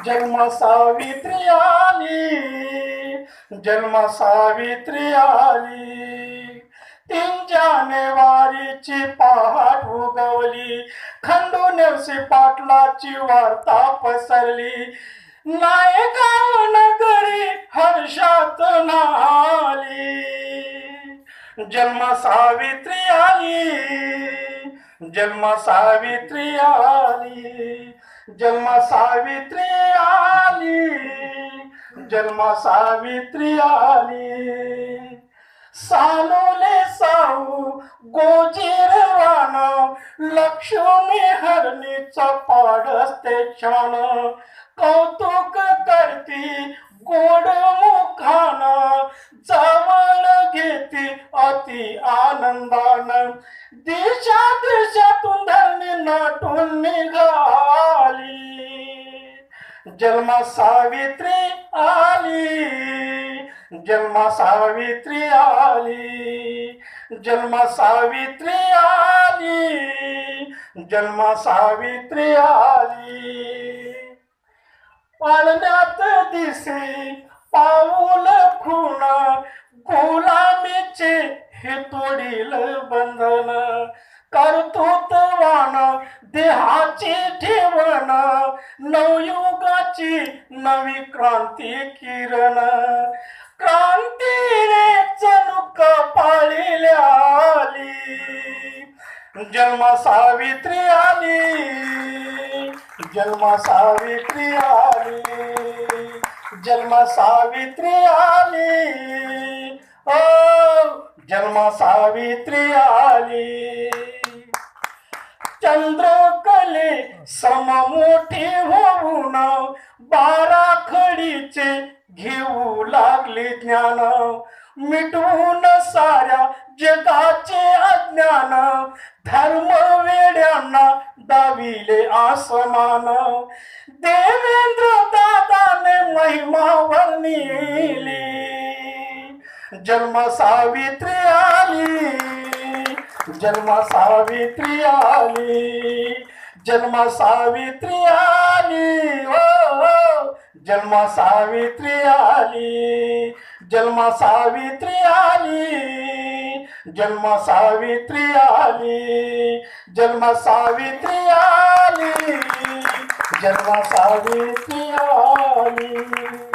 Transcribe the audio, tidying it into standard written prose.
जन्म सावित्री आली, जन्म सावित्री आली. 3 जानेवारीची पहाट उगवली, खंडू नेवसी पाटलाची वार्ता पसरली. नायगाव नगरी हर्षात न्हाली. जन्म सावित्री आली, जन्म सावित्री आली, जन्म सावित्री आली, जन्म सावित्री आली. सालोले साऊ गोजीरवान, लक्ष्मी हरणीचं पाडसते छान. कौतुक करती गोड मुखान, जवळ घेती अति आनंदान. दिशा दिशातून धरणी नटून निघाली. जन्म सावित्री आली, जन्म सावित्री आली, जन्म सावित्री आली, जन्म सावित्री आली. पाळण्यात दिसे पाऊल खूण, गुलामीचे हे तोडील बंधन. कर्तृत्वान देहाची ठेवण, नवयुगाची नवी क्रांती किरण. क्रांतीने जणूक पाळील्या आली. जन्म सावित्री आली, जन्म सावित्री आली, जन्म सावित्री आली, ओ जन्म सावित्री आली. चंद्रकले सम मोठी होऊन, 12 खडीचे घेऊ लागले ज्ञान. मिटवून साऱ्या जगाचे अज्ञान, धर्म वेड्यांना दाविले आसमान. देवेंद्र दादाने महिमा वर्णिली. जन्म सावित्री आली, जन्म सावित्री आली, जन्म सावित्री आली, ओ जन्म सावित्री आली, जन्म सावित्री आली, जन्म सावित्री आली, जन्म सावित्री आली, जन्म सावित्री आली.